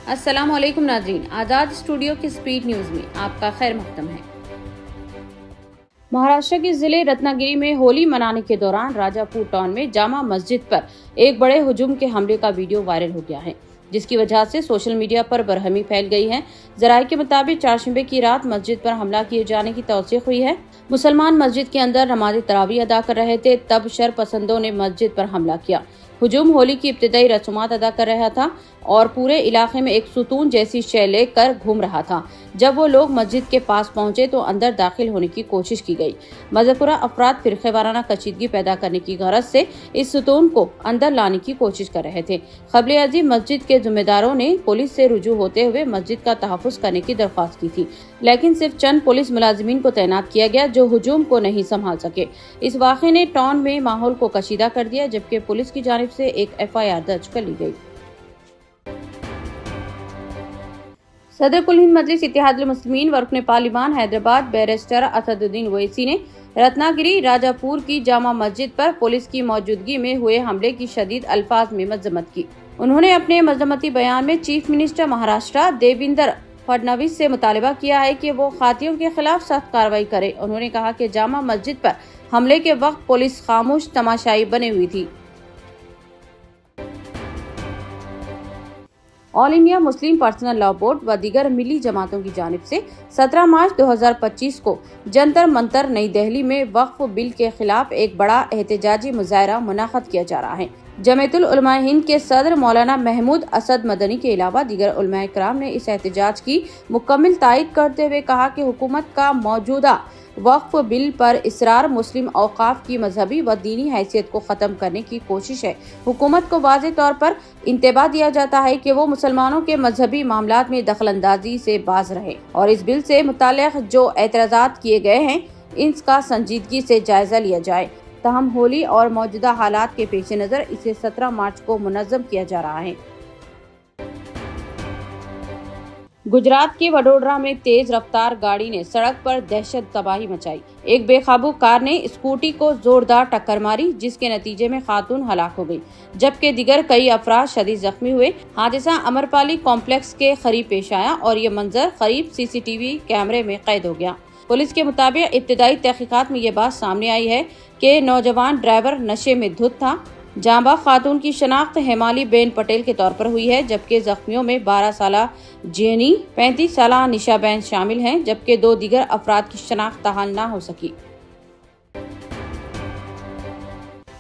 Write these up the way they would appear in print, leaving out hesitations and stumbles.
अस्सलाम वालेकुम नाज़रीन, आज़ाद स्टूडियो की स्पीड न्यूज में आपका खैर मक़दम है। महाराष्ट्र के जिले रत्नागिरी में होली मनाने के दौरान राजापुर टाउन में जामा मस्जिद पर एक बड़े हुजूम के हमले का वीडियो वायरल हो गया है, जिसकी वजह से सोशल मीडिया पर बरहमी फैल गई है। जराये के मुताबिक चारशंबे की रात मस्जिद पर हमला किए जाने की तौसीक हुई है। मुसलमान मस्जिद के अंदर नमाज तरावी अदा कर रहे थे, तब शर पसंदों ने मस्जिद पर हमला किया। हुजूम होली की इब्तिदाई रस्मात अदा कर रहा था और पूरे इलाके में एक सुतून जैसी शय लेकर घूम रहा था। जब वो लोग मस्जिद के पास पहुंचे तो अंदर दाखिल होने की कोशिश की गई। मज़कुरा अफराद फिरक़े वाराना कशीदगी पैदा करने की गरज से इस सुतून को अंदर लाने की कोशिश कर रहे थे। क़ब्ल अज़ीम मस्जिद के जिम्मेदारों ने पुलिस से रुजू होते हुए मस्जिद का तहफ़्फ़ुज़ करने की दरख्वास्त की थी, लेकिन सिर्फ चंद पुलिस मुलाजिमीन को तैनात किया गया जो हुजूम को नहीं संभाल सके। इस वाक़े ने टाउन में माहौल को कशीदा कर दिया, जबकि पुलिस की जानिब से एक FIR दर्ज कर ली गई। सदर कुल हिंद मजलिस इत्तेहादुल मुस्लिमीन व रुकन पार्लिमान हैदराबाद बैरिस्टर असदुद्दीन ओवैसी ने रत्नागिरी राजापुर की जामा मस्जिद पर पुलिस की मौजूदगी में हुए हमले की शदीद अल्फाज में मजम्मत की। उन्होंने अपने मजम्मती बयान में चीफ मिनिस्टर महाराष्ट्र देवेंद्र फडणवीस से मुतालबा किया है कि वो खातियों के खिलाफ सख्त कार्रवाई करे। उन्होंने कहा कि जामा मस्जिद पर हमले के वक्त पुलिस खामोश तमाशाई बनी हुई थी। All India Muslim personal law board व दीगर मिली जमातों की जानिब से 17 मार्च 2025 को जंतर मंतर नई दिल्ली में वक्फ बिल के खिलाफ एक बड़ा एहतजाजी मुजाहरा मुनाक़द किया जा रहा है। जमीयतुल उलमा हिंद के सदर मौलाना महमूद असद मदनी के अलावा दीगर उलमा इकराम ने इस एहतजाज की मुकम्मल तायीद करते हुए कहा कि हुकूमत का मौजूदा वक्फ बिल पर इसरार मुस्लिम औकाफ की मजहबी व दीनी हैसियत को ख़त्म करने की कोशिश है। हुकूमत को वाज़ेह तौर पर इंतबाह दिया जाता है कि वो मुसलमानों के मजहबी मामलात में दखलंदाजी से बाज रहे और इस बिल से मुताल्लिक़ जो एतराज़ात किए गए हैं इनका संजीदगी से जायजा लिया जाए। तहम होली और मौजूदा हालात के पेश नज़र इसे 17 मार्च को मुनज़्ज़म किया जा रहा है। गुजरात के वडोदरा में तेज रफ्तार गाड़ी ने सड़क पर दहशत तबाही मचाई। एक बेकाबू कार ने स्कूटी को जोरदार टक्कर मारी, जिसके नतीजे में खातून हलाक हो गई, जबकि दिगर कई अफराद शदीद जख्मी हुए। हादसा अमरपाली कॉम्प्लेक्स के करीब पेश आया और ये मंजर करीब CCTV कैमरे में कैद हो गया। पुलिस के मुताबिक इब्तिदाई तहकीकात में ये बात सामने आई है कि नौजवान ड्राइवर नशे में धुत था। जांबा खातून की शनाख्त हेमाली बेन पटेल के तौर पर हुई है, जबकि जख्मियों में 12 साला जेनी, 35 साला निशा बैन शामिल हैं, जबकि 2 दीगर अफराद की शनाख्त ताहाल न हो सकी।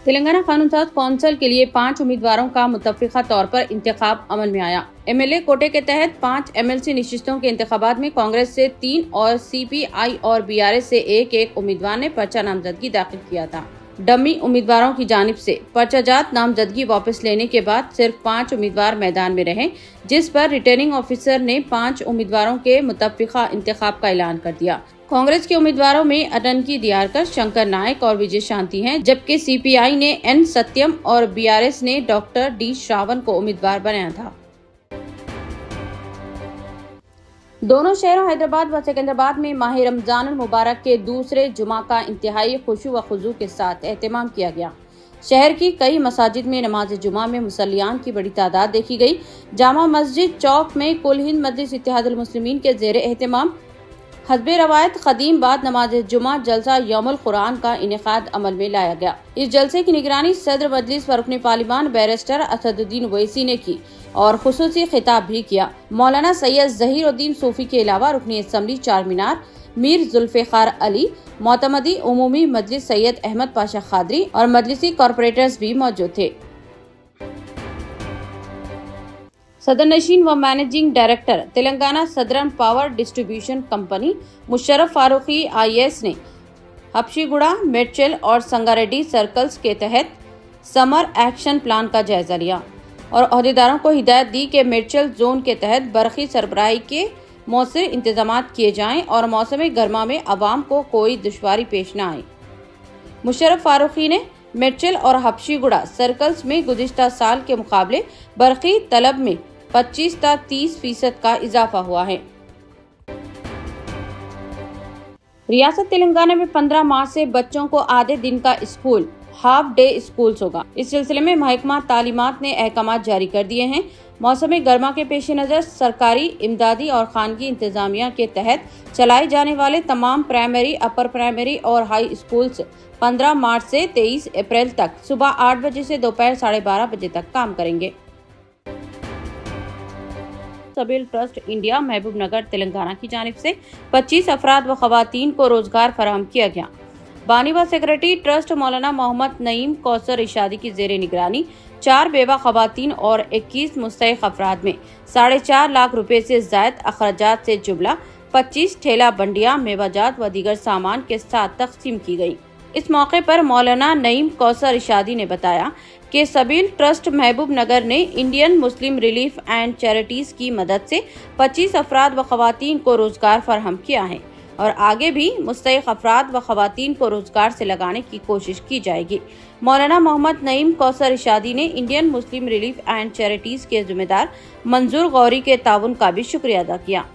तेलंगाना कानून साज कौंसिल के लिए 5 उम्मीदवारों का मुतफ़्फ़िक़ा तौर पर इंतखाब अमल में आया। MLA कोटे के तहत 5 MLC नशिस्तों के इंतखाबात में कांग्रेस से 3 और CPI और BRS से एक उम्मीदवार ने पर्चा नामजदगी दाखिल किया था। डमी उम्मीदवारों की जानिब से पर्चाजात नामजदगी वापस लेने के बाद सिर्फ 5 उम्मीदवार मैदान में रहे, जिस पर रिटर्निंग ऑफिसर ने 5 उम्मीदवारों के मुतफ़्फ़िक़ा इंतखाब का ऐलान कर दिया। कांग्रेस के उम्मीदवारों में अटंकी दियारकर, शंकर नायक और विजय शांति हैं, जबकि CPI ने N सत्यम और BRS ने डॉक्टर D श्रावण को उम्मीदवार बनाया था। दोनों शहरों हैदराबाद व सिकंदराबाद में माह रमजान मुबारक के दूसरे जुमा का इंतहाई खुशू व खुजू के साथ एहतमाम किया गया। शहर की कई मसाजिद में नमाज जुमा में मुसल्लियान की बड़ी तादाद देखी गई। जामा मस्जिद चौक में कुल हिंद मजलिस इत्तेहादुल मुस्लिमीन के ज़ेर एहतमाम हस्बे रवायत कदीम बाद नमाज जुमा जलसा यौमुल कुरान का इनेकाद अमल में लाया गया। इस जलसे की निगरानी सदर मजलिस व रुकन पार्लिमान बैरिस्टर असदुद्दीन ओवैसी ने की और खुसूसी खिताब भी किया। मौलाना सैयद ज़हीरुद्दीन सूफी के अलावा रुकनी असम्बली चारमीनार मीर जुल्फ़िकार अली, मोतमदी उमूमी मजलिस सैयद अहमद पाशा खादरी और मजलिसी कॉरपोरेटर्स भी मौजूद थे। सदर नशीन व managing director Telangana southern power distribution company Musharraf Farooqi IAS ने हबशीगुड़ा, मेडचल और संगारेड्डी सर्कल्स के तहत समर एक्शन प्लान का जायजा लिया और अहदेदारों को हिदायत दी कि मेडचल जोन के तहत बरक़ी सरबराही के मौसर इंतजामात किए जाएं और मौसम गर्मा में अवाम को कोई दुश्वारी पेश न आए। मुशर्रफ फारूकी ने मेडचल और हबशीगुड़ा सर्कल्स में गुज़िश्ता साल के मुकाबले बरक़ी तलब में 25 से 30% का इजाफा हुआ है। रियासत तेलंगाना में 15 मार्च से बच्चों को आधे दिन का स्कूल हाफ डे स्कूल्स होगा। इस सिलसिले में महकमा तालीमात ने अहकामात जारी कर दिए हैं। मौसम गर्मा के पेश नज़र सरकारी, इमदादी और खानगी इंतजामिया के तहत चलाए जाने वाले तमाम प्राइमरी, अपर प्राइमरी और हाई स्कूल्स 15 मार्च से 23 अप्रैल तक सुबह 8 बजे से दोपहर 12:30 बजे तक काम करेंगे। सबील ट्रस्ट इंडिया महबूब नगर तेलंगाना की जानिब से 25 अफराद व खवातीन को रोजगार फराहम किया गया। बानी व सेक्रेटरी ट्रस्ट मौलाना मोहम्मद नईम कौसर इरशादी की जेर निगरानी 4 बेवा खवातीन और 21 मुस्तहिक अफराद में 4.5 लाख रुपए से जायद अखराजात से जुमला 25 ठेला बंडियां, मेवाजात व दीगर सामान के साथ तकसीम की गई। इस मौके पर मौलाना नईम कौसर इरशादी ने बताया कि सबील ट्रस्ट महबूब नगर ने Indian Muslim relief and charities की मदद से 25 अफराद व खवातीन को रोजगार फराहम किया है और आगे भी मुस्तहिक अफराद व खवातीन को रोजगार से लगाने की कोशिश की जाएगी। मौलाना मोहम्मद नईम कौसर इरशादी ने Indian Muslim relief and charities के जिम्मेदार मंजूर गौरी के ताउन का भी शुक्रिया अदा किया।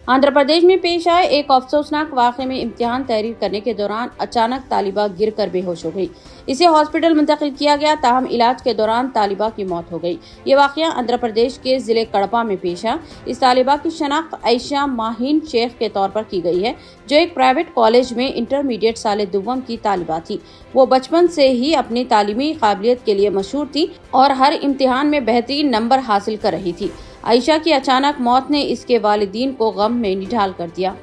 आंध्र प्रदेश में पेश आए एक अफसोसनाक वाक़े में इम्तिहान तहरीर करने के दौरान अचानक तालिबा गिरकर बेहोश हो गई। इसे हॉस्पिटल मुंतकिल किया गया, ताहम इलाज के दौरान तालिबा की मौत हो गई। ये वाक़या आंध्र प्रदेश के जिले कड़पा में पेश है। इस तालिबा की शनाख्त आयशा माहीन शेख के तौर पर की गई है, जो एक प्राइवेट कॉलेज में इंटरमीडिएट साल दुव्वम की तालिबा थी। वो बचपन से ही अपनी तालीमी काबिलियत के लिए मशहूर थी और हर इम्तिहान में बेहतरीन नंबर हासिल कर रही थी। आयशा की अचानक मौत ने इसके वालिदीन को गम में निढाल कर दिया।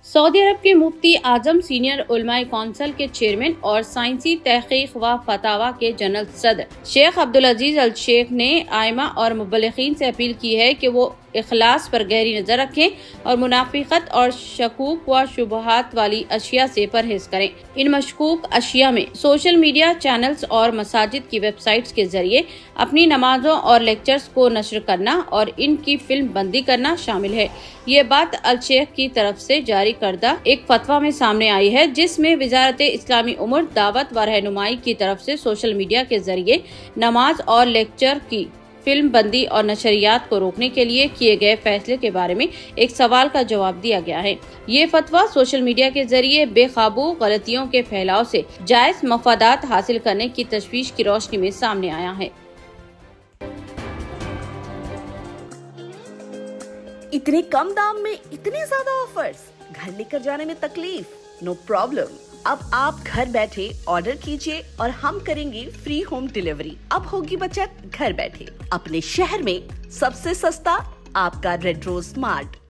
सऊदी अरब के मुफ्ती आजम सीनियर उलमाए कौंसिल के चेयरमैन और साइंसी तहकीक व फतावा के जनरल सदर शेख अब्दुल अजीज अल शेख ने आइमा और मुबल्लिगीन से अपील की है कि वो इखलास पर गहरी नजर रखें और मुनाफिकत और शकूक व शुबहात वाली अशिया से परहेज करें। इन मशकूक अशिया में सोशल मीडिया चैनल्स और मसाजिद की वेबसाइट्स के जरिए अपनी नमाजों और लेक्चर्स को नशर करना और इनकी फिल्म बंदी करना शामिल है। ये बात अल शेख की तरफ से जारी करदा एक फतवा में सामने आई है, जिसमें वजारत इस्लामी उमूर, दावत व रहनुमाई की तरफ से सोशल मीडिया के जरिए नमाज और लेक्चर की फिल्म बंदी और नशरियात को रोकने के लिए किए गए फैसले के बारे में एक सवाल का जवाब दिया गया है। ये फतवा सोशल मीडिया के जरिए बेकाबू गलतियों के फैलाव से जायज मफादात हासिल करने की तशवीश की रोशनी में सामने आया है। इतने कम दाम में इतने ज्यादा ऑफर्स, घर लेकर जाने में तकलीफ? No problem. अब आप घर बैठे ऑर्डर कीजिए और हम करेंगे फ्री होम डिलीवरी। अब होगी बचत घर बैठे। अपने शहर में सबसे सस्ता आपका रेड रोज स्मार्ट।